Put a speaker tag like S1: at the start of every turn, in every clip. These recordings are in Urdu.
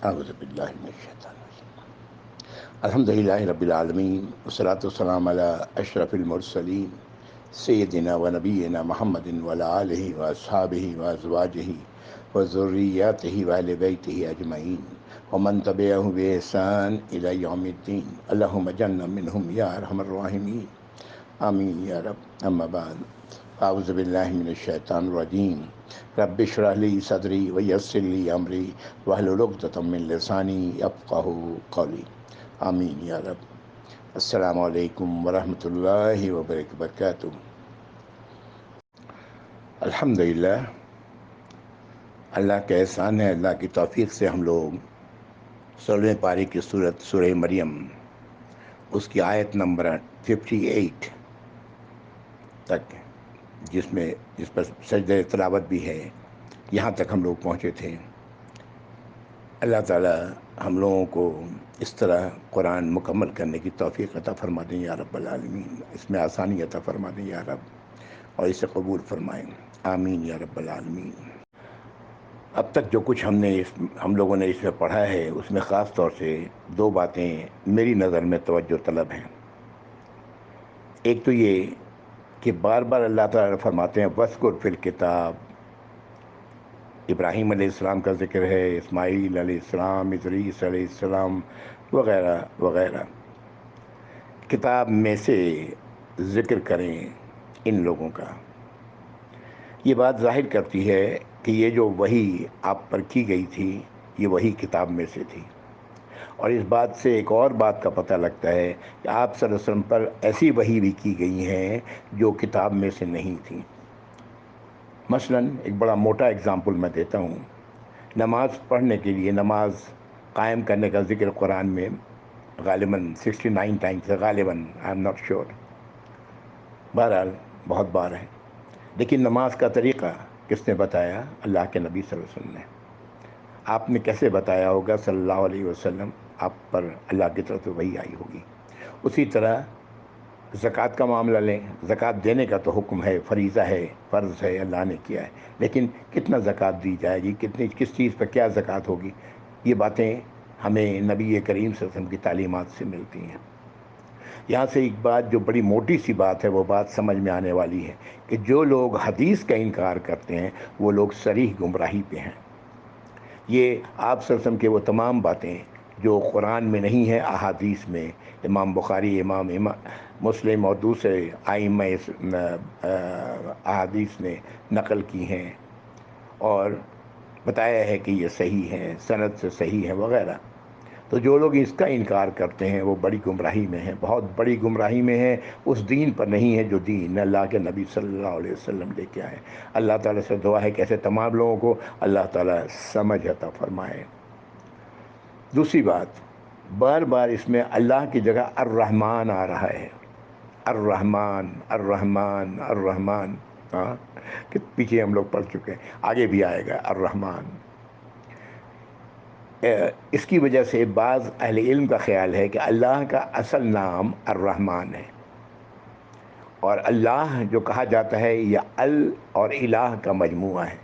S1: اعوذ باللہ من الشیطان الرجیم الحمد للہ رب العالمین والصلاۃ والسلام علی اشرف المرسلین سیدنا و نبینا محمد وعلی آلہ واصحابہ وازواجہ وذریاتہ واہل بیتہ اجمعین ومن تبعہ بإحسان الی یوم الدین اللہم اجعلنا منہم یا ارحم الراحمین آمین یا رب اما بعد اعوذ باللہ من الشیطان الرجیم رب اشرح لی صدری ویسر لی امری واحلل عقدۃ من لسانی یفقہوا قولی آمین یا رب۔ السلام علیکم ورحمۃ اللہ وبرکاتہ۔ الحمدللہ، اللہ کا احسان ہے، اللہ کی توفیق سے ہم لوگ 16ویں پارے کی سورت سورہ مریم، اس کی آیت نمبر 58 تک، جس پر سجدہ تلاوت بھی ہے، یہاں تک ہم لوگ پہنچے تھے۔ اللہ تعالی ہم لوگوں کو اس طرح قرآن مکمل کرنے کی توفیق عطا فرما دیں یا رب العالمین، اس میں آسانی عطا فرما دیں یا رب، اور اسے قبول فرمائیں، آمین یا رب العالمین۔ اب تک جو کچھ ہم لوگوں نے اس میں پڑھا ہے، اس میں خاص طور سے دو باتیں میری نظر میں توجہ طلب ہیں۔ ایک تو یہ کہ بار بار اللہ تعالیٰ فرماتے ہیں وَاذْكُرْ فِي الْكِتَابِ، ابراہیم علیہ السلام کا ذکر ہے، اسماعیل علیہ السلام، ادریس علیہ السلام وغیرہ وغیرہ، کتاب میں سے ذکر کریں ان لوگوں کا۔ یہ بات ظاہر کرتی ہے کہ یہ جو وحی آپ پر کی گئی تھی، یہ وحی کتاب میں سے تھی، اور اس بات سے ایک اور بات کا پتہ لگتا ہے کہ آپ صلی اللہ علیہ وسلم پر ایسی وحی بھی کی گئی ہیں جو کتاب میں سے نہیں تھیں۔ مثلا ایک بڑا موٹا اگزامپل میں دیتا ہوں۔ نماز پڑھنے کے لیے، نماز قائم کرنے کا ذکر قرآن میں غالباً 69 ٹائمز ہے، غالباً، آئی ایم ناٹ شیور، بہرحال بہت بار ہے۔ لیکن نماز کا طریقہ کس نے بتایا؟ اللہ کے نبی صلی اللہ علیہ وسلم نے۔ آپ نے کیسے بتایا ہوگا؟ صلی اللہ علیہ وسلم، آپ پر اللہ کی طرف سے وحی آئی ہوگی۔ اسی طرح زکوٰۃ کا معاملہ لیں، زکوٰۃ دینے کا تو حکم ہے، فریضہ ہے، فرض ہے، اللہ نے کیا ہے، لیکن کتنا زکوٰۃ دی جائے گی، کس چیز پر کیا زکوٰۃ ہوگی، یہ باتیں ہمیں نبی کریم صلی اللہ علیہ وسلم کی تعلیمات سے ملتی ہیں۔ یہاں سے ایک بات جو بڑی موٹی سی بات ہے، وہ بات سمجھ میں آنے والی ہے کہ جو لوگ حدیث کا انکار کرتے ہیں وہ لوگ صریح گمراہی پہ ہیں۔ یہ آپ صلی اللہ علیہ وسلم کے وہ تمام باتیں جو قرآن میں نہیں ہیں، احادیث میں، امام بخاری، امام مسلم اور دوسرے ائمہ احادیث نے نقل کی ہیں اور بتایا ہے کہ یہ صحیح ہیں، سند سے صحیح ہیں وغیرہ۔ تو جو لوگ اس کا انکار کرتے ہیں وہ بڑی گمراہی میں ہیں، بہت بڑی گمراہی میں ہیں، اس دین پر نہیں ہے جو دین اللہ کے نبی صلی اللہ علیہ وسلم لے کے آئے۔ اللہ تعالیٰ سے دعا ہے کہ ایسے تمام لوگوں کو اللہ تعالیٰ سمجھ عطا فرمائے۔ دوسری بات، بار بار اس میں اللہ کی جگہ الرحمن آ رہا ہے، الرحمن الرحمن الرحمن، ہاں کہ پیچھے ہم لوگ پڑھ چکے ہیں، آگے بھی آئے گا الرحمن۔ اس کی وجہ سے بعض اہل علم کا خیال ہے کہ اللہ کا اصل نام الرحمن ہے، اور اللہ جو کہا جاتا ہے یہ اور الہ کا مجموعہ ہے۔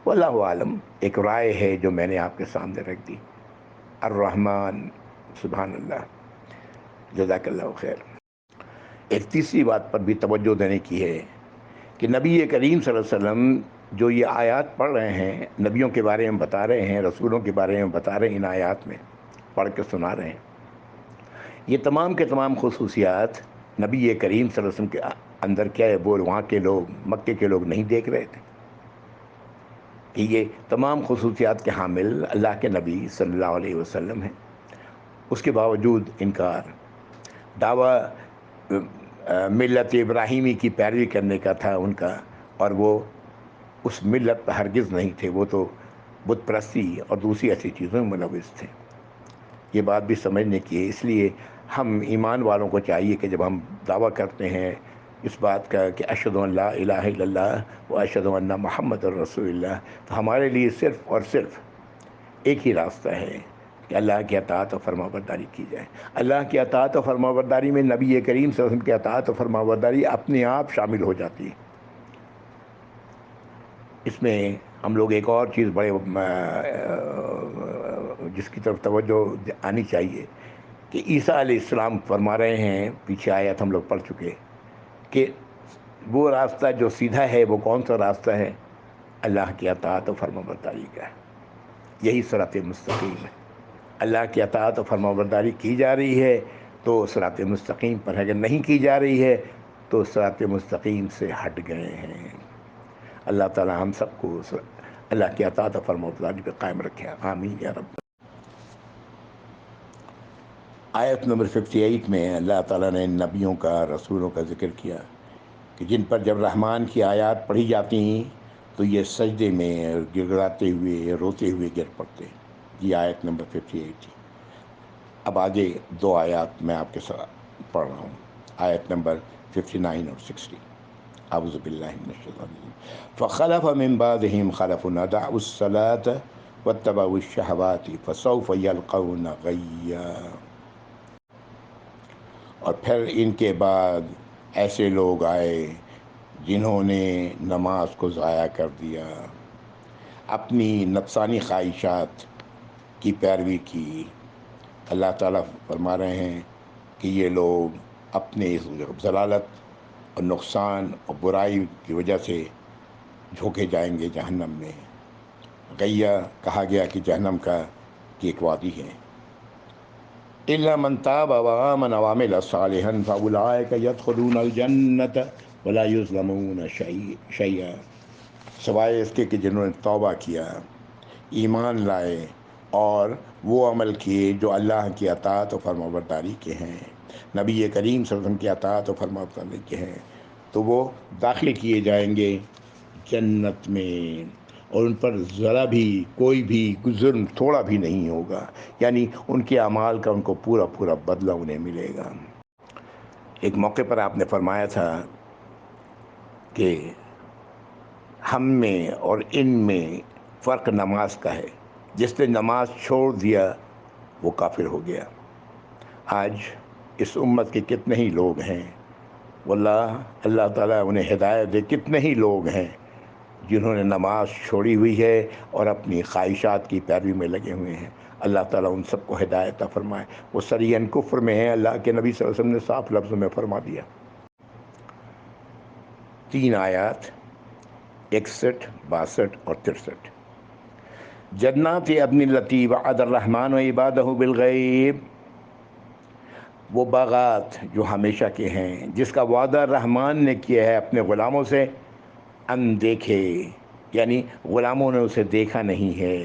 S1: واللہ عالم، ایک رائے ہے جو میں نے آپ کے سامنے رکھ دی، الرحمن، سبحان اللہ، جزاک اللہ خیر۔ ایک تیسری بات پر بھی توجہ دینے کی ہے کہ نبی کریم صلی اللہ علیہ وسلم جو یہ آیات پڑھ رہے ہیں، نبیوں کے بارے میں بتا رہے ہیں، رسولوں کے بارے میں بتا رہے ہیں، ان آیات میں پڑھ کے سنا رہے ہیں، یہ تمام کے تمام خصوصیات نبی کریم صلی اللہ علیہ وسلم کے اندر کیا ہے، وہ وہاں کے لوگ، مکے کے لوگ نہیں دیکھ رہے تھے کہ یہ تمام خصوصیات کے حامل اللہ کے نبی صلی اللہ علیہ وسلم ہیں؟ اس کے باوجود انکار، دعویٰ ملت ابراہیمی کی پیروی کرنے کا تھا ان کا، اور وہ اس ملت پر ہرگز نہیں تھے، وہ تو بت پرستی اور دوسری ایسی چیزوں میں ملوث تھے۔ یہ بات بھی سمجھنے کی ہے۔ اس لیے ہم ایمان والوں کو چاہیے کہ جب ہم دعویٰ کرتے ہیں اس بات کا کہ اشہد ان لا الہ الا اللہ و اشہد ان محمد الرسول اللہ، تو ہمارے لیے صرف اور صرف ایک ہی راستہ ہے کہ اللہ کی اطاعت و فرما برداری کی جائے۔ اللہ کی اطاعت و فرما برداری میں نبی کریم صلی اللہ علیہ وسلم کی اطاعت و فرما برداری اپنے آپ شامل ہو جاتی ہے۔ اس میں ہم لوگ ایک اور چیز بڑے جس کی طرف توجہ آنی چاہیے کہ عیسیٰ علیہ السلام فرما رہے ہیں، پیچھے آیت ہم لوگ پڑھ چکے، کہ وہ راستہ جو سیدھا ہے وہ کون سا راستہ ہے؟ اللہ کی اطاعت و فرما برداری کا ہے، یہی صراط مستقیم ہے۔ اللہ کی اطاعت و فرما برداری کی جا رہی ہے تو صراط مستقیم پر ہے، اگر نہیں کی جا رہی ہے تو صراط مستقیم سے ہٹ گئے ہیں۔ اللہ تعالی ہم سب کو اللہ کی اطاعت و فرما برداری پہ قائم رکھے، آمین یا رب۔ آیت نمبر 58 میں اللہ تعالیٰ نے نبیوں کا، رسولوں کا ذکر کیا کہ جن پر جب رحمان کی آیات پڑھی جاتی ہیں تو یہ سجدے میں گڑگڑاتے ہوئے، روتے ہوئے گر پڑتے۔ یہ آیت نمبر 58۔ اب آگے دو آیات میں آپ کے ساتھ پڑھ رہا ہوں، آیت نمبر 59 اور 60۔ اعوذ باللہ من الشیطان الرجیم۔ فخلف من بعدهم خلف اضاعوا الصلاة واتبعوا الشہوات فسوف یلقون غیا۔ اور پھر ان کے بعد ایسے لوگ آئے جنہوں نے نماز کو ضائع کر دیا، اپنی نفسانی خواہشات کی پیروی کی۔ اللہ تعالیٰ فرما رہے ہیں کہ یہ لوگ اپنے ضلالت اور نقصان اور برائی کی وجہ سے جھونکے جائیں گے جہنم میں۔ غیہ کہا گیا کہ جہنم کا کی ایک وادی ہے۔ إِلَّا مَنْ تَابَ وَآمَنَ وَعَمِلَ صَالِحًا فَأُولَٰئِكَ يَدْخُلُونَ الْجَنَّةَ وَلَا يُظْلَمُونَ شَيْئًا، سوائے اس کے کہ جنہوں نے توبہ کیا، ایمان لائے اور وہ عمل کیے جو اللہ کی اطاعت و فرما برداری کے ہیں، نبی کریم صلی اللہ علیہ وسلم کی اطاعت و فرما برداری کے ہیں، تو وہ داخل کیے جائیں گے جنت میں، اور ان پر ذرا بھی کوئی بھی ظلم تھوڑا بھی نہیں ہوگا، یعنی ان کے اعمال کا ان کو پورا پورا بدلہ انہیں ملے گا۔ ایک موقع پر آپ نے فرمایا تھا کہ ہم میں اور ان میں فرق نماز کا ہے، جس نے نماز چھوڑ دیا وہ کافر ہو گیا۔ آج اس امت کے کتنے ہی لوگ ہیں، واللہ اللہ تعالیٰ انہیں ہدایت دے، کتنے ہی لوگ ہیں جنہوں نے نماز چھوڑی ہوئی ہے اور اپنی خواہشات کی پیروی میں لگے ہوئے ہیں۔ اللہ تعالیٰ ان سب کو ہدایت عطا فرمائے۔ وہ صریحاً کفر میں ہیں، اللہ کے نبی صلی اللہ علیہ وسلم نے صاف لفظوں میں فرما دیا۔ 3 آیات 61، 62 اور 63۔ جنات عدن التی وعد الرحمن عبادہ بالغیب، وہ باغات جو ہمیشہ کے ہیں، جس کا وعدہ رحمان نے کیا ہے اپنے غلاموں سے، اندیکھے، یعنی غلاموں نے اسے دیکھا نہیں ہے،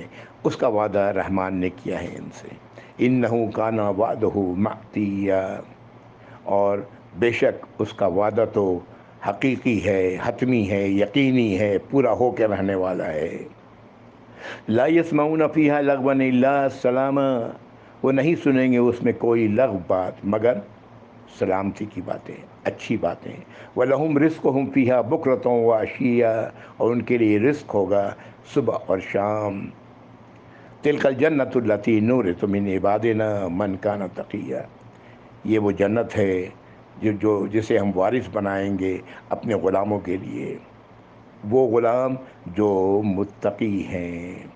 S1: اس کا وعدہ رحمان نے کیا ہے ان سے۔ انہ کان وعدہ مأتیا، اور بے شک اس کا وعدہ تو حقیقی ہے، حتمی ہے، یقینی ہے، پورا ہو کے رہنے والا ہے۔ لا یسمعون فیہا لغوا الا سلاما، وہ نہیں سنیں گے اس میں کوئی لغو بات مگر سلامتی کی باتیں، اچھی باتیں۔ وَلَهُمْ رِزْقُهُمْ فِيهَا بُكْرَةٌ وَعَشِيًّا، اور ان کے لیے رزق ہوگا صبح اور شام۔ تِلْكَ الْجَنَّةُ الَّتِي نُورِثُ مِنْ عِبَادِنَا مَنْ كَانَ تَقِيًّا، یہ وہ جنت ہے جسے ہم وارث بنائیں گے اپنے غلاموں کے لیے، وہ غلام جو متقی ہیں،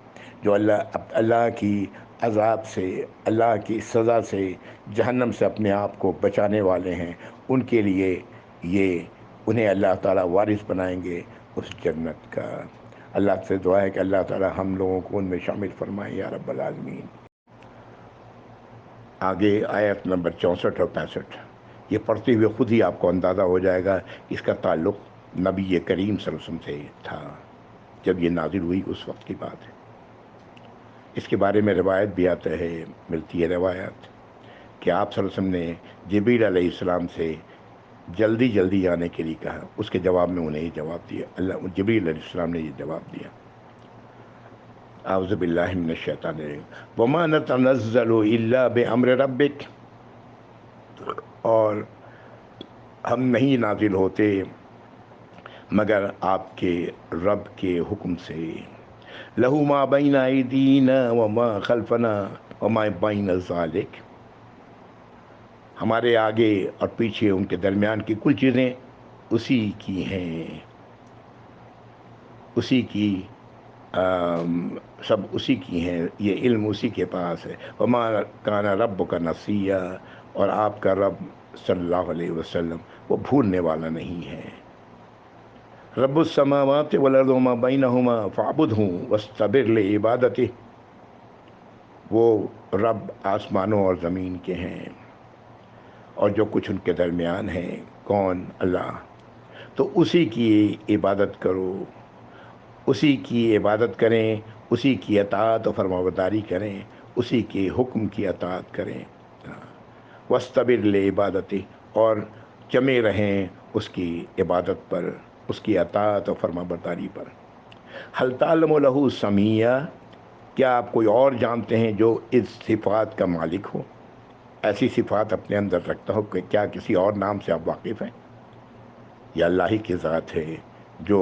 S1: جو اللہ کی عذاب سے، اللہ کی سزا سے، جہنم سے اپنے آپ کو بچانے والے ہیں، ان کے لیے انہیں اللہ تعالیٰ وارث بنائیں گے اس جنت کا۔ اللہ سے دعا ہے کہ اللہ تعالیٰ ہم لوگوں کو ان میں شامل فرمائے یا رب العالمین۔ آگے آیت نمبر 64 اور 65، یہ پڑھتے ہوئے خود ہی آپ کو اندازہ ہو جائے گا اس کا تعلق نبی کریم صلی اللہ علیہ وسلم سے تھا، جب یہ نازل ہوئی اس وقت کی بات ہے۔ اس کے بارے میں روایت بھی آتا ہے، ملتی ہے روایت کہ آپ صلی اللہ علیہ وسلم نے جبریل علیہ السلام سے جلدی جلدی آنے کے لیے کہا، اس کے جواب میں انہیں یہ جواب دیا، جبریل علیہ السلام نے یہ جواب دیا۔ اعوذ باللہ من الشیطان الرجیم۔ وما نتنزل الا بامر ربک، اور ہم نہیں نازل ہوتے مگر آپ کے رب کے حکم سے۔ لہو ما بین ایدینا وما خلفنا وما بین ذالک، ہمارے آگے اور پیچھے ان کے درمیان کی کل چیزیں اسی کی ہیں، اسی کی سب اسی کی ہیں، یہ علم اسی کے پاس ہے۔ وما کان ربک نسیا، اور آپ کا رب صلی اللہ علیہ وسلم وہ بھولنے والا نہیں ہے۔ رب السماوات والارض وما بینہما فاعبدہ واستبر لعبادتہ، وہ رب آسمانوں اور زمین کے ہیں اور جو کچھ ان کے درمیان ہے۔ کون؟ اللہ۔ تو اسی کی عبادت کرو، اسی کی عبادت کریں، اسی کی اطاعت و فرمانبرداری کریں، اسی کے حکم کی اطاعت کریں۔ واستبر لعبادتہ، اور جمے رہیں اس کی عبادت پر، اس کی اطاعت و فرمانبرداری پر۔ حل تعلم لہ سمیہ، کیا آپ کوئی اور جانتے ہیں جو اس صفات کا مالک ہو، ایسی صفات اپنے اندر رکھتا ہو؟ کہ کیا کسی اور نام سے آپ واقف ہیں؟ یہ اللہ ہی کی ذات ہے، جو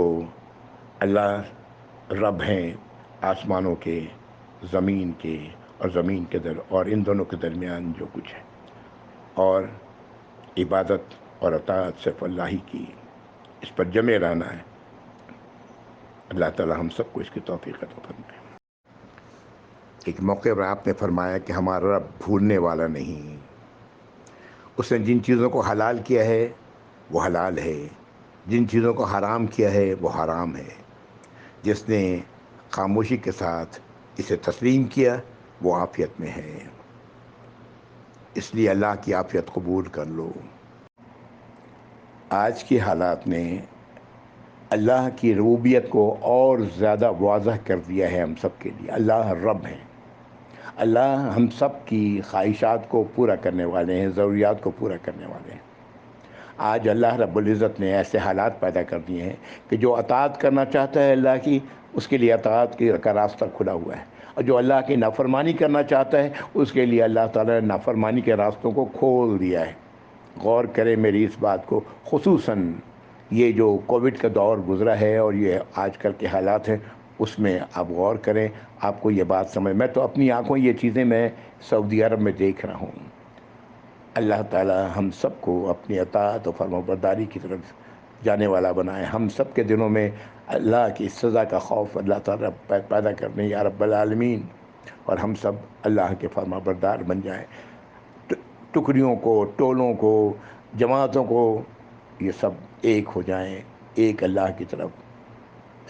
S1: اللہ رب ہیں آسمانوں کے، زمین کے، اور زمین کے اور ان دونوں کے درمیان جو کچھ ہے، اور عبادت اور اطاعت صرف اللہ ہی کی، اس پر جمے رہنا ہے۔ اللہ تعالی ہم سب کو اس کی توفیق عطا فرمائے۔ ایک موقع پر آپ نے فرمایا کہ ہمارا رب بھولنے والا نہیں، اس نے جن چیزوں کو حلال کیا ہے وہ حلال ہے، جن چیزوں کو حرام کیا ہے وہ حرام ہے۔ جس نے خاموشی کے ساتھ اسے تسلیم کیا وہ عافیت میں ہے، اس لیے اللہ کی عافیت قبول کر لو۔ آج کے حالات نے اللہ کی ربوبیت کو اور زیادہ واضح کر دیا ہے ہم سب کے لیے۔ اللہ رب ہیں، اللہ ہم سب کی خواہشات کو پورا کرنے والے ہیں، ضروریات کو پورا کرنے والے ہیں۔ آج اللہ رب العزت نے ایسے حالات پیدا کر دیے ہیں کہ جو اطاعت کرنا چاہتا ہے اللہ کی، اس کے لیے اطاعت کا راستہ کھلا ہوا ہے، اور جو اللہ کی نافرمانی کرنا چاہتا ہے اس کے لیے اللہ تعالیٰ نے نافرمانی کے راستوں کو کھول دیا ہے۔ غور کریں میری اس بات کو، خصوصاً یہ جو کووڈ کا دور گزرا ہے اور یہ آج کل کے حالات ہیں، اس میں آپ غور کریں، آپ کو یہ بات سمجھ، میں تو اپنی آنکھوں یہ چیزیں میں سعودی عرب میں دیکھ رہا ہوں۔ اللہ تعالی ہم سب کو اپنی اطاعت و فرمانبرداری کی طرف جانے والا بنائے۔ ہم سب کے دلوں میں اللہ کی سزا کا خوف اللہ تعالیٰ پیدا کرنے یا رب العالمین، اور ہم سب اللہ کے فرمانبردار بن جائیں۔ ٹکڑیوں کو، ٹولوں کو، جماعتوں کو، یہ سب ایک ہو جائیں، ایک اللہ کی طرف،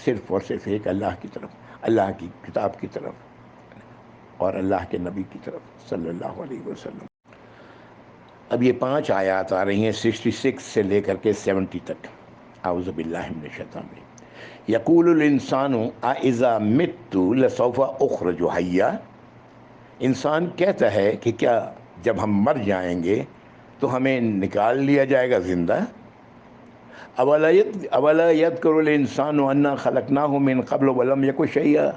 S1: صرف اور صرف ایک اللہ کی طرف، اللہ کی کتاب کی طرف اور اللہ کے نبی کی طرف صلی اللہ علیہ وسلم۔ اب یہ 5 آیات آ رہی ہیں 66 سے لے کر کے 70 تک۔ اعوذ باللہ من الشیطان الرجیم۔ یقول الانسان اذا مت لسوف اخرج حیا، انسان کہتا ہے کہ کیا جب ہم مر جائیں گے تو ہمیں نکال لیا جائے گا زندہ؟ اولا یذکر الانسان انا خلقناہ من قبل ولم یک شیئا،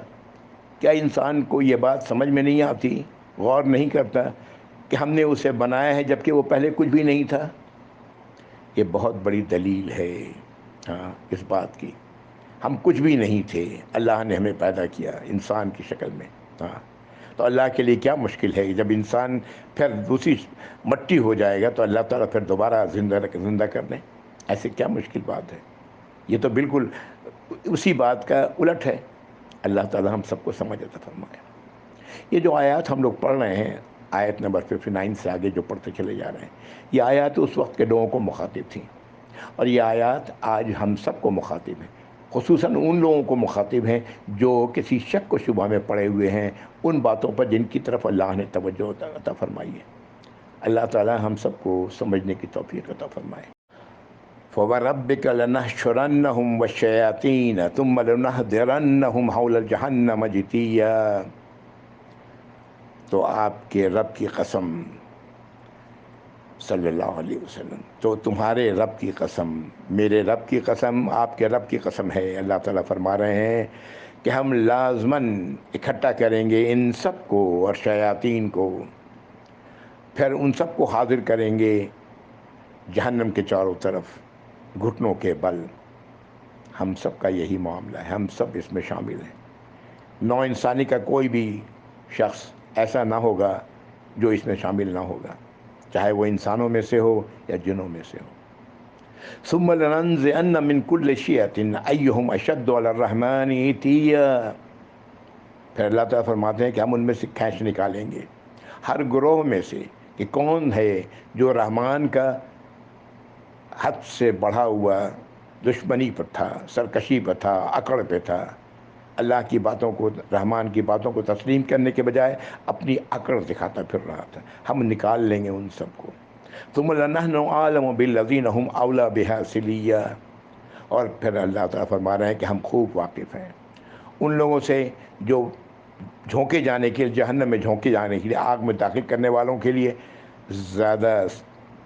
S1: کیا انسان کو یہ بات سمجھ میں نہیں آتی، غور نہیں کرتا کہ ہم نے اسے بنایا ہے جبکہ وہ پہلے کچھ بھی نہیں تھا؟ یہ بہت بڑی دلیل ہے اس بات کی، ہم کچھ بھی نہیں تھے، اللہ نے ہمیں پیدا کیا انسان کی شکل میں۔ تو اللہ کے لیے کیا مشکل ہے؟ جب انسان پھر دوسری مٹی ہو جائے گا تو اللہ تعالیٰ پھر دوبارہ زندہ کر دیں، ایسے کیا مشکل بات ہے؟ یہ تو بالکل اسی بات کا الٹ ہے۔ اللہ تعالیٰ ہم سب کو سمجھ عطا فرمائے۔ یہ جو آیات ہم لوگ پڑھ رہے ہیں، آیت نمبر 59 سے آگے جو پڑھتے چلے جا رہے ہیں، یہ آیات اس وقت کے لوگوں کو مخاطب تھیں، اور یہ آیات آج ہم سب کو مخاطب ہیں، خصوصاً ان لوگوں کو مخاطب ہیں جو کسی شک و شبہ میں پڑے ہوئے ہیں ان باتوں پر جن کی طرف اللہ نے توجہ عطا فرمائی ہے۔ اللہ تعالی ہم سب کو سمجھنے کی توفیق عطا فرمائے۔ فَوَرَبِّكَ لَنَحْشُرَنَّهُمْ وَالشَّيَاطِينَ ثُمَّ لَنُحْضِرَنَّهُمْ حَوْلَ جَهَنَّمَ جِثِيًّا، تو آپ کے رب کی قسم صلی اللہ علیہ وسلم، تو تمہارے رب کی قسم، میرے رب کی قسم، آپ کے رب کی قسم ہے، اللہ تعالیٰ فرما رہے ہیں کہ ہم لازماً اکٹھا کریں گے ان سب کو اور شیاطین کو، پھر ان سب کو حاضر کریں گے جہنم کے چاروں طرف گھٹنوں کے بل۔ ہم سب کا یہی معاملہ ہے، ہم سب اس میں شامل ہیں۔ نوع انسانی کا کوئی بھی شخص ایسا نہ ہوگا جو اس میں شامل نہ ہوگا، چاہے وہ انسانوں میں سے ہو یا جنوں میں سے ہو۔ ثُمَّ لَنَنزِعَنَّ مِن كُلِّ شِيعَةٍ أَيُّهُمْ أَشَدُّ عَلَى الرَّحْمَنِ عِتِيًّا، پھر اللہ تعالیٰ فرماتے ہیں کہ ہم ان میں سے کھینچ نکالیں گے ہر گروہ میں سے کہ کون ہے جو رحمان کا حد سے بڑھا ہوا دشمنی پر تھا، سرکشی پر تھا، اکڑ پہ تھا، اللہ کی باتوں کو، رحمان کی باتوں کو تسلیم کرنے کے بجائے اپنی اکڑ دکھاتا پھر رہا تھا۔ ہم نکال لیں گے ان سب کو۔ ثم لنحن اعلم بالذین هم اولی بها صلیہ، اور پھر اللہ تعالیٰ فرما رہے ہیں کہ ہم خوب واقف ہیں ان لوگوں سے جو جھونکے جانے کے لیے، جہنم میں جھونکے جانے کے لیے، آگ میں داخل کرنے والوں کے لیے زیادہ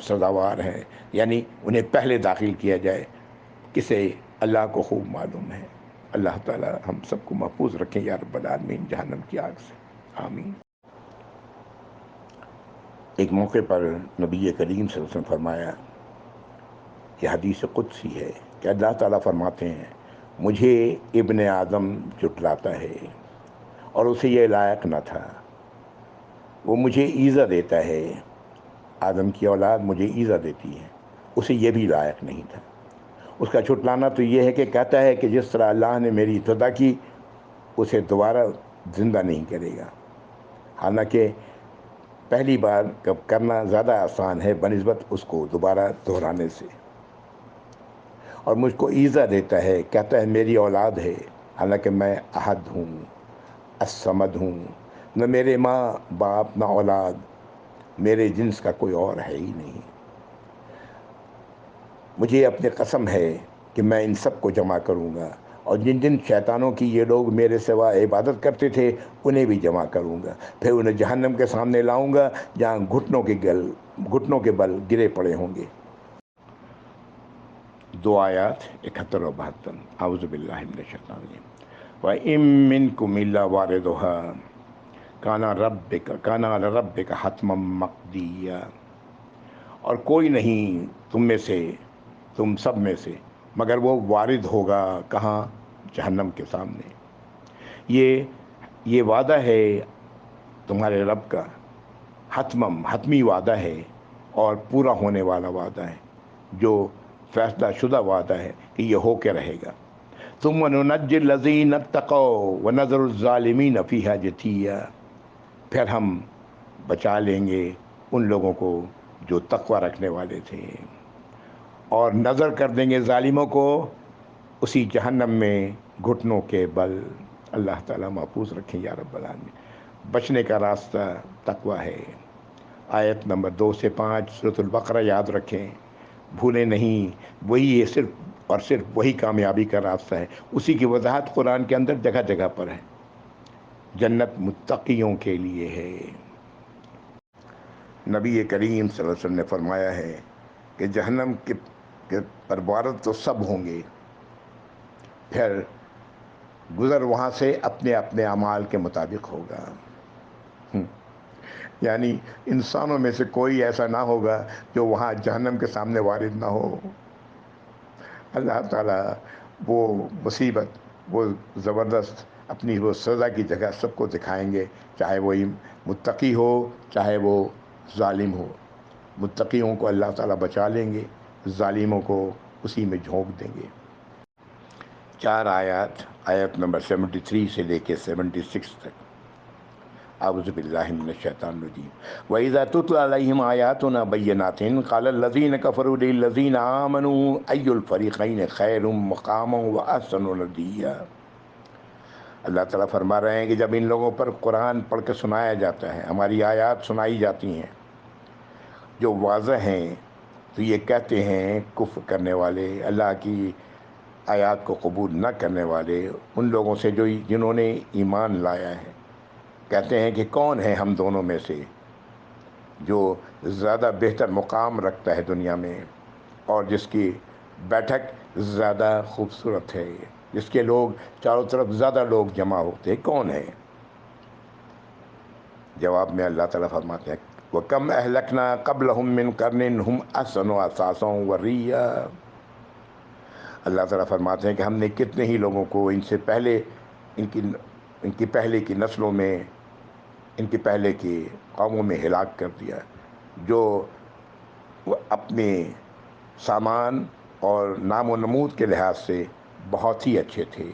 S1: سزاوار ہیں، یعنی انہیں پہلے داخل کیا جائے، کسے؟ اللہ کو خوب معلوم ہے۔ اللہ تعالیٰ ہم سب کو محفوظ رکھیں یا رب العالمین جہنم کی آگ سے، آمین۔ ایک موقع پر نبی کریم صلی اللہ علیہ وسلم فرمایا، یہ حدیث قدسی ہے کہ اللہ تعالیٰ فرماتے ہیں مجھے ابن آدم جھٹلاتا ہے اور اسے یہ لائق نہ تھا، وہ مجھے ایذا دیتا ہے، آدم کی اولاد مجھے ایذا دیتی ہے، اسے یہ بھی لائق نہیں تھا۔ اس کا جھٹلانا تو یہ ہے کہ کہتا ہے کہ جس طرح اللہ نے میری ابتدا کی اسے دوبارہ زندہ نہیں کرے گا، حالانکہ پہلی بار کرنا زیادہ آسان ہے بنسبت اس کو دوبارہ دہرانے سے۔ اور مجھ کو ایذا دیتا ہے، کہتا ہے میری اولاد ہے، حالانکہ میں احد ہوں، الصمد ہوں، نہ میرے ماں باپ نہ اولاد، میرے جنس کا کوئی اور ہے ہی نہیں۔ مجھے اپنی قسم ہے کہ میں ان سب کو جمع کروں گا، اور جن جن شیطانوں کی یہ لوگ میرے سوا عبادت کرتے تھے انہیں بھی جمع کروں گا، پھر انہیں جہنم کے سامنے لاؤں گا جہاں گھٹنوں کے بل گرے پڑے ہوں گے۔ دو آیات 71 اور 72۔ اعوذ باللہ من الشیطان الرجیم۔ وَإِن مِّنكُمْ إِلَّا وَارِدُهَا كَانَ عَلَى رَبِّكَ حَتْمًا مَّقْضِيًّا، اور کوئی نہیں تم میں سے، تم سب میں سے، مگر وہ وارد ہوگا کہاں؟ جہنم کے سامنے۔ یہ وعدہ ہے تمہارے رب کا، حتمی وعدہ ہے اور پورا ہونے والا وعدہ ہے، جو فیصلہ شدہ وعدہ ہے کہ یہ ہو کے رہے گا۔ ثم ننجی الذین اتقوا ونذر الظالمین فیہا جتھیا، پھر ہم بچا لیں گے ان لوگوں کو جو تقوی رکھنے والے تھے، اور نظر کر دیں گے ظالموں کو اسی جہنم میں گھٹنوں کے بل۔ اللہ تعالیٰ محفوظ رکھیں یا رب العالمین۔ بچنے کا راستہ تقوی ہے۔ آیت نمبر 2 سے 5 سورۃ البقرہ یاد رکھیں، بھولیں نہیں، وہی ہے، صرف اور صرف وہی کامیابی کا راستہ ہے۔ اسی کی وضاحت قرآن کے اندر جگہ جگہ پر ہے۔ جنت متقیوں کے لیے ہے۔ نبی کریم صلی اللہ علیہ وسلم نے فرمایا ہے کہ جہنم کے پر وارد تو سب ہوں گے، پھر گزر وہاں سے اپنے اپنے اعمال کے مطابق ہوگا۔ یعنی انسانوں میں سے کوئی ایسا نہ ہوگا جو وہاں جہنم کے سامنے وارد نہ ہو۔ اللہ تعالیٰ وہ مصیبت، وہ زبردست اپنی وہ سزا کی جگہ سب کو دکھائیں گے، چاہے وہ متقی ہو چاہے وہ ظالم ہو۔ متقیوں کو اللہ تعالیٰ بچا لیں گے، ظالموں کو اسی میں جھونک دیں گے۔ 4 آیات، آیت نمبر 73 سے لے کے 76 تک۔ اعوذ باللہ من الشیطان الرجیم۔ وَإِذَا تُتْلَىٰ عَلَيْهِمْ آيَاتُنَا بَيِّنَاتٍ قَالَ الَّذِينَ كَفَرُوا لِلَّذِينَ آمَنُوا أَيُّ الْفَرِيقَيْنِ خَيْرٌ مَّقَامًا وَأَحْسَنُ نَدِيًّا۔ اللہ تعالیٰ فرما رہے ہیں کہ جب ان لوگوں پر قرآن پڑھ کے سنایا جاتا ہے، ہماری آیات سنائی جاتی ہیں جو واضح ہیں، تو یہ کہتے ہیں کفر کرنے والے، اللہ کی آیات کو قبول نہ کرنے والے، ان لوگوں سے جنہوں نے ایمان لایا ہے، کہتے ہیں کہ کون ہے ہم دونوں میں سے جو زیادہ بہتر مقام رکھتا ہے دنیا میں، اور جس کی بیٹھک زیادہ خوبصورت ہے، جس کے لوگ چاروں طرف زیادہ لوگ جمع ہوتے ہیں، کون ہے؟ جواب میں اللہ تعالیٰ فرماتے ہیں وَكَمْ أَهْلَكْنَا قَبْلَهُم مِّن قَرْنٍ هُمْ أَحْسَنُ أَثَاثًا وَرِئْيًا۔ اللہ تعالیٰ فرماتے ہیں کہ ہم نے کتنے ہی لوگوں کو ان سے پہلے، ان کی پہلے کی نسلوں میں، ان کی پہلے کی قوموں میں ہلاک کر دیا، جو اپنے سامان اور نام و نمود کے لحاظ سے بہت ہی اچھے تھے۔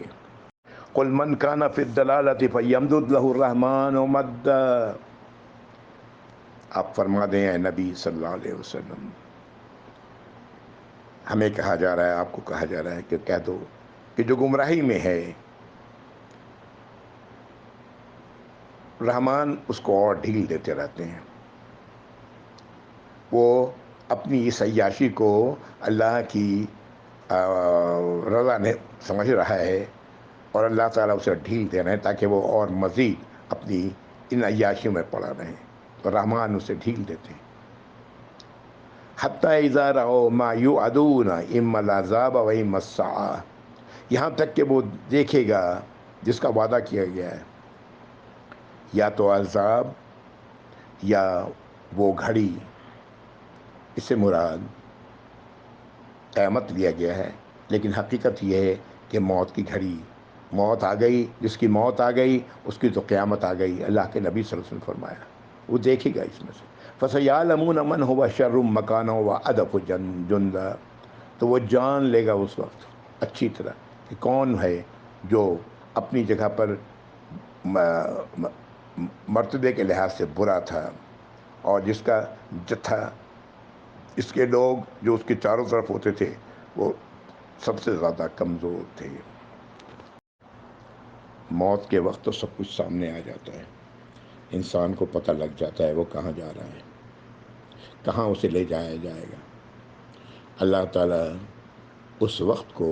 S1: قل من کان فی الضلالۃ فیمدد لہ الرحمن مدا، آپ فرما دیں اے نبی صلی اللہ علیہ وسلم، ہمیں کہا جا رہا ہے، آپ کو کہا جا رہا ہے کہ کہہ دو کہ جو گمراہی میں ہے رحمان اس کو اور ڈھیل دیتے رہتے ہیں، وہ اپنی اس عیاشی کو اللہ کی رضا نے سمجھ رہا ہے، اور اللہ تعالیٰ اسے ڈھیل دے رہے ہیں تاکہ وہ اور مزید اپنی ان عیاشیوں میں پڑا رہے، تو رحمان اسے ڈھیل دیتے ہیں۔ حتی اذا رأوا ما یوعدون اما العذاب و اما الساعۃ، یہاں تک کہ وہ دیکھے گا جس کا وعدہ کیا گیا ہے، یا تو عذاب یا وہ گھڑی، اس سے مراد قیامت لیا گیا ہے، لیکن حقیقت یہ ہے کہ موت کی گھڑی، موت آ گئی، جس کی موت آ گئی اس کی تو قیامت آ گئی، اللہ کے نبی صلی اللہ علیہ وسلم نے فرمایا، وہ دیکھے گا اس میں سے۔ فَسَيَعْلَمُونَ مَنْ هُوَ شَرٌّ مَكَانًا وَأَضْعَفُ جُنْدًا، تو وہ جان لے گا اس وقت اچھی طرح کہ کون ہے جو اپنی جگہ پر مرتبے کے لحاظ سے برا تھا، اور جس کا جتھا، اس کے لوگ جو اس کے چاروں طرف ہوتے تھے وہ سب سے زیادہ کمزور تھے۔ موت کے وقت تو سب کچھ سامنے آ جاتا ہے، انسان کو پتہ لگ جاتا ہے وہ کہاں جا رہا ہے، کہاں اسے لے جایا جائے گا۔ اللہ تعالیٰ اس وقت کو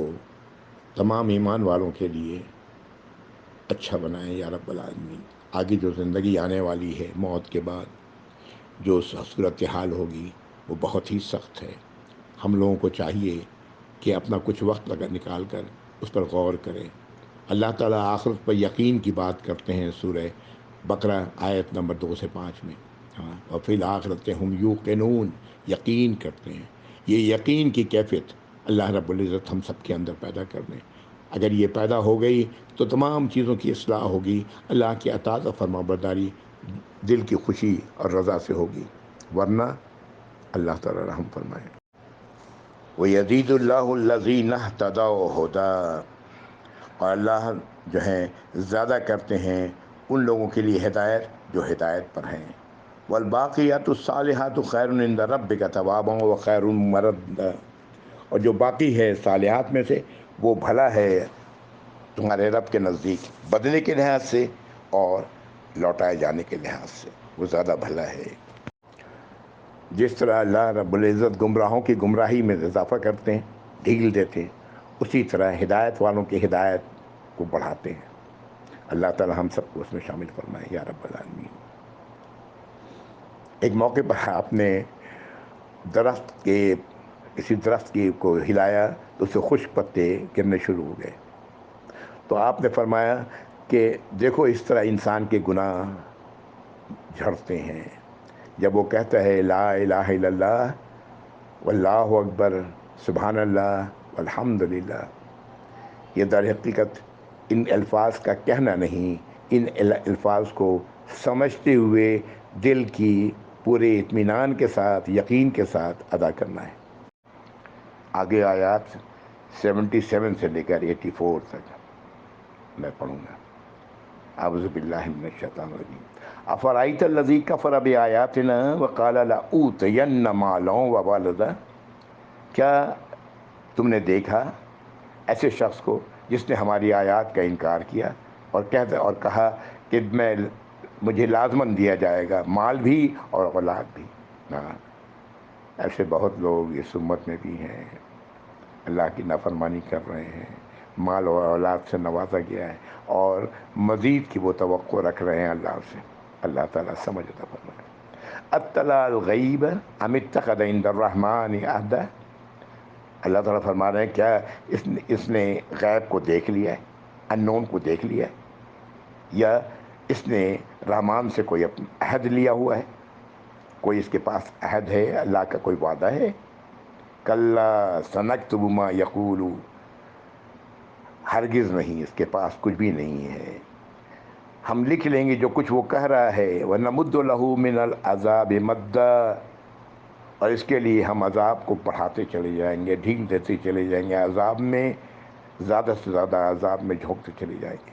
S1: تمام ایمان والوں کے لیے اچھا بنائے یا رب العالمین۔ آگے جو زندگی آنے والی ہے موت کے بعد، جو صورتحال ہوگی وہ بہت ہی سخت ہے، ہم لوگوں کو چاہیے کہ اپنا کچھ وقت نکال کر اس پر غور کریں۔ اللہ تعالیٰ آخرت پر یقین کی بات کرتے ہیں سورہ بقرہ آیت نمبر 2 سے 5 میں، ہاں، اور فی الآخرت ہم یوقنون، یقین کرتے ہیں۔ یہ یقین کی کیفیت اللہ رب العزت ہم سب کے اندر پیدا کر دیں۔ اگر یہ پیدا ہو گئی تو تمام چیزوں کی اصلاح ہوگی، اللہ کی اطاعت و فرما برداری دل کی خوشی اور رضا سے ہوگی، ورنہ اللہ تعالیٰ رحم فرمائے۔ وَيَزِيدُ اللَّهُ الَّذِينَ اهْتَدَوْا هُدًى، اور اللہ جو ہیں زیادہ کرتے ہیں ان لوگوں کے لیے ہدایت جو ہدایت پر ہیں۔ وَالْبَاقِيَاتُ الصَّالِحَاتُ خَيْرٌ عِندَ رَبِّكَ ثَوَابًا وَخَيْرٌ مَرَدًّا، اور جو باقی ہے صالحات میں سے وہ بھلا ہے تمہارے رب کے نزدیک بدلے کے لحاظ سے اور لوٹائے جانے کے لحاظ سے، وہ زیادہ بھلا ہے۔ جس طرح اللہ رب العزت گمراہوں کی گمراہی میں اضافہ کرتے ہیں، ڈھیل دیتے ہیں، اسی طرح ہدایت والوں کی ہدایت کو بڑھاتے ہیں۔ اللہ تعالی ہم سب کو اس میں شامل فرمائے یا رب العالمین۔ ایک موقع پر آپ نے کسی درخت کی کو ہلایا تو اس سے خشک پتے گرنے شروع ہو گئے، تو آپ نے فرمایا کہ دیکھو اس طرح انسان کے گناہ جھڑتے ہیں، جب وہ کہتا ہے لا الہ الا اللہ واللہ اکبر سبحان اللہ والحمد للہ، یہ در حقیقت ان الفاظ کا کہنا نہیں، ان الفاظ کو سمجھتے ہوئے دل کی پورے اطمینان کے ساتھ، یقین کے ساتھ ادا کرنا ہے۔ آگے آیات 77 سے لے کر 84 تک میں پڑھوں گا۔ اعوذ باللہ من الشیطان الرجیم۔ افرأیت الذی کفر بآیاتنا وقال لأوتین مالا وولدا، کیا تم نے دیکھا ایسے شخص کو جس نے ہماری آیات کا انکار کیا اور کہا کہ مجھے لازماً دیا جائے گا مال بھی اور اولاد بھی۔ ہاں، ایسے بہت لوگ اس امت میں بھی ہیں، اللہ کی نافرمانی کر رہے ہیں، مال اور اولاد سے نوازا گیا ہے اور مزید کی وہ توقع رکھ رہے ہیں اللہ سے۔ اللہ تعالیٰ سمجھ عطا فرمائے۔ اطلع الغیب ام اتخذ عند الرحمن عہدا، اللہ تعالیٰ فرما رہے ہیں کیا اس نے غیب کو دیکھ لیا ہے، انون کو دیکھ لیا ہے، یا اس نے رحمان سے کوئی عہد لیا ہوا ہے، کوئی اس کے پاس عہد ہے، اللہ کا کوئی وعدہ ہے؟ کلا سنکتب ما یقول، ہرگز نہیں، اس کے پاس کچھ بھی نہیں ہے، ہم لکھ لیں گے جو کچھ وہ کہہ رہا ہے۔ وَنَمُدُّ لَهُ مِنَ الْعَذَابِ مَدًّا، اور اس کے لیے ہم عذاب کو بڑھاتے چلے جائیں گے، ڈھیل دیتے چلے جائیں گے، عذاب میں زیادہ سے زیادہ عذاب میں جھونکتے چلے جائیں گے۔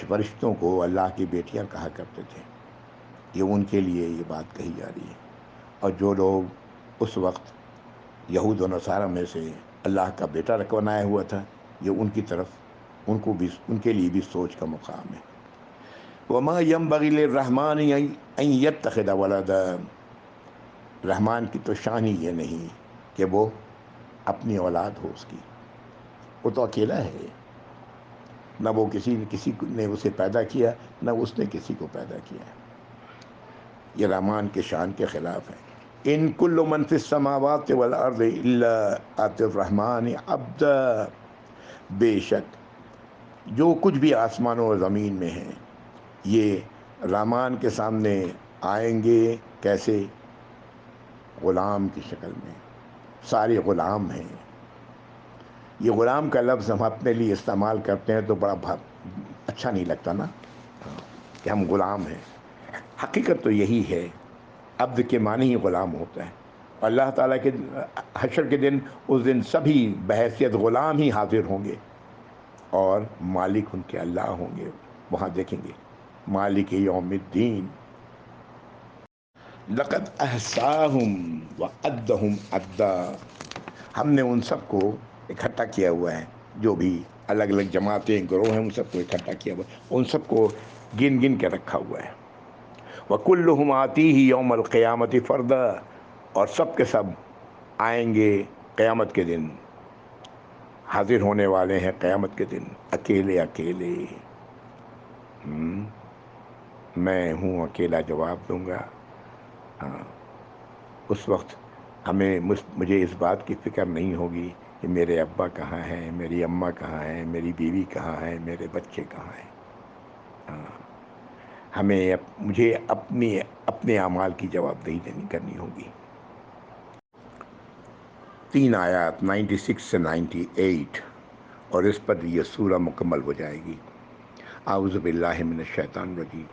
S1: فرشتوں کو اللہ کی بیٹیاں کہا کرتے تھے، یہ ان کے لیے یہ بات کہی جا رہی ہے۔ اور جو لوگ اس وقت یہود و نصارہ میں سے اللہ کا بیٹا بنایا ہوا تھا، یہ ان کی طرف ان کو بھی، ان کے لیے بھی سوچ کا مقام ہے۔ وما ينبغي للرحمن ان يتخذ ولدا، رحمان کی تو شان ہی یہ نہیں کہ وہ اپنی اولاد ہو اس کی، وہ تو اکیلا ہے، نہ وہ کسی نے اسے پیدا کیا، نہ اس نے کسی کو پیدا کیا۔ یہ رحمان کے شان کے خلاف ہے۔ ان کل من فی السماوات والارض الا آتی الرحمن عبدا، بے شک جو کچھ بھی آسمانوں اور زمین میں ہیں یہ رحمان کے سامنے آئیں گے، کیسے؟ غلام کی شکل میں، سارے غلام ہیں۔ یہ غلام کا لفظ ہم اپنے لیے استعمال کرتے ہیں تو بڑا اچھا نہیں لگتا نا کہ ہم غلام ہیں۔ حقیقت تو یہی ہے، عبد کے معنی ہی غلام ہوتا ہے۔ اللہ تعالیٰ کے حشر کے دن، اس دن سبھی بحیثیت غلام ہی حاضر ہوں گے اور مالک ان کے اللہ ہوں گے۔ وہاں دیکھیں گے مالک یوم الدین، لقد احصاہم وعدہم عدا، ہم نے ان سب کو اکٹھا کیا ہوا ہے، جو بھی الگ الگ جماعتیں گروہ ہیں ان سب کو اکٹھا کیا ہوا ہے، ان سب کو گن گن کے رکھا ہوا ہے۔ وَكُلُّهُمْ آتِيهِ يَوْمَ الْقِيَامَةِ فَرْدًا، اور سب کے سب آئیں گے قیامت کے دن، حاضر ہونے والے ہیں قیامت کے دن اکیلے اکیلے۔ میں ہوں اکیلا جواب دوں گا۔ اس وقت مجھے اس بات کی فکر نہیں ہوگی کہ میرے ابا کہاں ہیں، میری اماں کہاں ہیں، میری بیوی کہاں ہے، میرے بچے کہاں ہیں۔ مجھے اپنے اعمال کی جواب دہی کرنی ہوگی۔ 3 آیات 96 سے 98، اور اس پر یہ سورہ مکمل ہو جائے گی۔ اعوذ باللہ من الشیطان الرجیم۔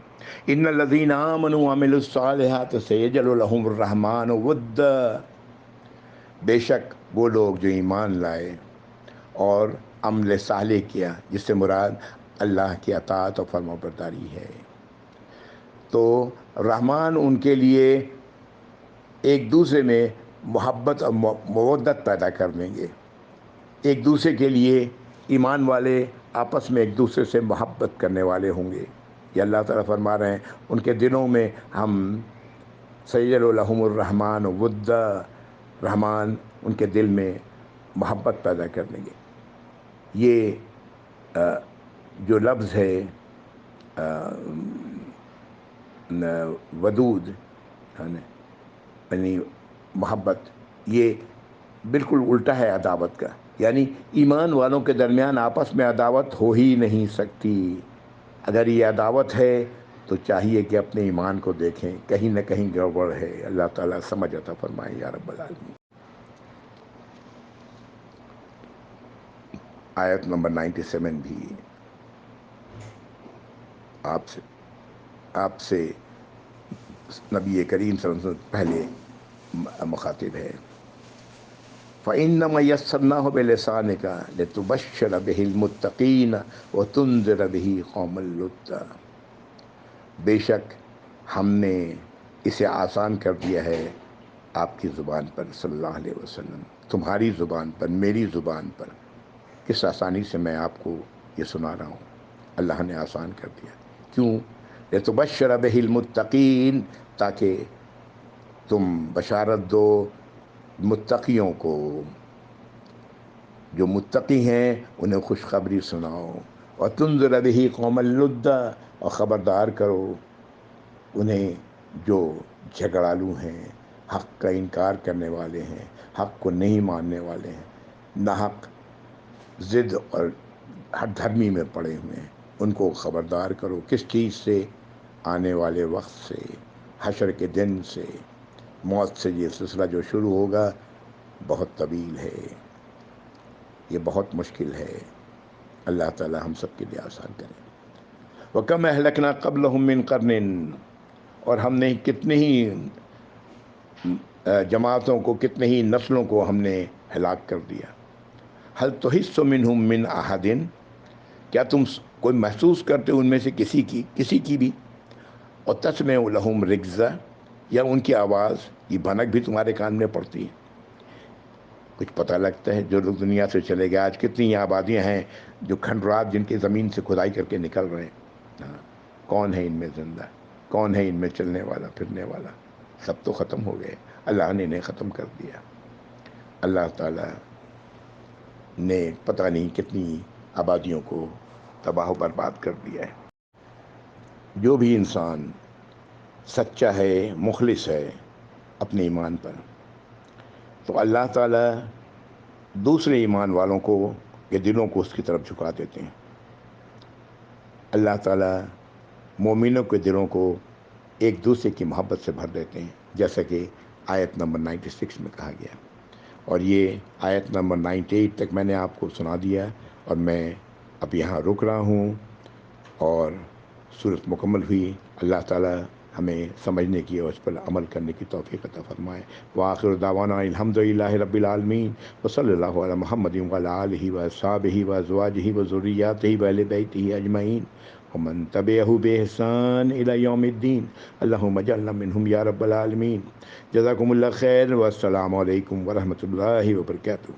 S1: ان الذین آمنوا وعملوا الصالحات سیجعل لهم الرحمن ودا، بے شک وہ لوگ جو ایمان لائے اور عمل صالح کیا، جس سے مراد اللہ کی اطاعت و فرمانبرداری ہے، تو رحمان ان کے لیے ایک دوسرے میں محبت اور مودت پیدا کر دیں گے۔ ایک دوسرے کے لیے ایمان والے آپس میں ایک دوسرے سے محبت کرنے والے ہوں گے۔ یہ اللہ تعالیٰ فرما رہے ہیں ان کے دلوں میں ہم سیجعل لهم الرحمن ودا، رحمان ان کے دل میں محبت پیدا کر دیں گے۔ یہ جو لفظ ہے ودود، یعنی محبت، یہ بالکل الٹا ہے عداوت کا، یعنی ایمان والوں کے درمیان آپس میں عداوت ہو ہی نہیں سکتی۔ اگر یہ عداوت ہے تو چاہیے کہ اپنے ایمان کو دیکھیں، کہیں نہ کہیں گڑبڑ ہے۔ اللہ تعالیٰ سمجھ عطا فرمائے یا رب العالمین۔ آیت نمبر 97 بھی آپ سے نبی کریم صلی اللہ علیہ وسلم پہلے مخاطب ہے۔ فَإِنَّمَا يَسَّرْنَاهُ بِلِسَانِكَ لِتُبَشِّرَ بِهِ الْمُتَّقِينَ وَتُنذِرَ بِهِ قَوْمًا لُدًّا، بے شک ہم نے اسے آسان کر دیا ہے آپ کی زبان پر، صلی اللہ علیہ وسلم، تمہاری زبان پر، میری زبان پر۔ کس آسانی سے میں آپ کو یہ سنا رہا ہوں، اللہ نے آسان کر دیا۔ کیوں؟ لِتُبَشِّرَ بِهِ الْمُتَّقِينَ، تاکہ تم بشارت دو متقیوں کو، جو متقی ہیں انہیں خوشخبری سناؤ۔ وَتُنذِرَ بِهِ قَوْمًا لُدًّا، اور خبردار کرو انہیں جو جھگڑالو ہیں، حق کا انکار کرنے والے ہیں، حق کو نہیں ماننے والے ہیں، ناحق ضد اور ہر دھرمی میں پڑے ہوئے ہیں، ان کو خبردار کرو۔ کس چیز سے؟ آنے والے وقت سے، حشر کے دن سے، موت سے۔ یہ سلسلہ جو شروع ہوگا بہت طویل ہے، یہ بہت مشکل ہے۔ اللہ تعالی ہم سب کے لیے آسان کرے۔ وَكَمْ أَهْلَكْنَا قَبْلَهُم مِّن قَرْنٍ، اور ہم نے کتنے ہی جماعتوں کو، کتنے ہی نسلوں کو ہم نے ہلاک کر دیا۔ هَلْ تُحِسُّ مِنْهُم مِّنْ أَحَدٍ، کیا تم کوئی محسوس کرتے ان میں سے کسی کی بھی، اور تسمع لہم رکزا، یا ان کی آواز کی بھنک بھی تمہارے کان میں پڑتی ہے، کچھ پتہ لگتا ہے جو لوگ دنیا سے چلے گئے. آج کتنی آبادیاں ہیں جو کھنڈرات جن کے زمین سے کھدائی کر کے نکل رہے ہیں. ہاں، کون ہے ان میں زندہ؟ کون ہے ان میں چلنے والا پھرنے والا؟ سب تو ختم ہو گئے، اللہ نے انہیں ختم کر دیا. اللہ تعالیٰ نے پتہ نہیں کتنی آبادیوں کو تباہ و برباد کر دیا ہے. جو بھی انسان سچا ہے، مخلص ہے اپنے ایمان پر، تو اللہ تعالیٰ دوسرے ایمان والوں کو کے دلوں کو اس کی طرف جھکا دیتے ہیں. اللہ تعالیٰ مومنوں کے دلوں کو ایک دوسرے کی محبت سے بھر دیتے ہیں، جیسا کہ آیت نمبر 96 میں کہا گیا. اور یہ آیت نمبر 98 تک میں نے آپ کو سنا دیا، اور میں اب یہاں رک رہا ہوں، اور صورت مکمل ہوئی. اللہ تعالیٰ ہمیں سمجھنے کی اور اس پر عمل کرنے کی توفیق عطا فرمائے. وآخر دعوانا الحمدللہ رب العالمین، وصلی اللہ علی محمد وعلی آلہ وصحبہ وازواجہ وذریاتہ وآل بیتہ اجمعین ومن تبعہ بإحسان الی یوم الدین. اللہم اجعلنا منہم یا رب العالمین. جزاکم اللہ خیر، والسلام علیکم ورحمۃ اللہ وبرکاتہ.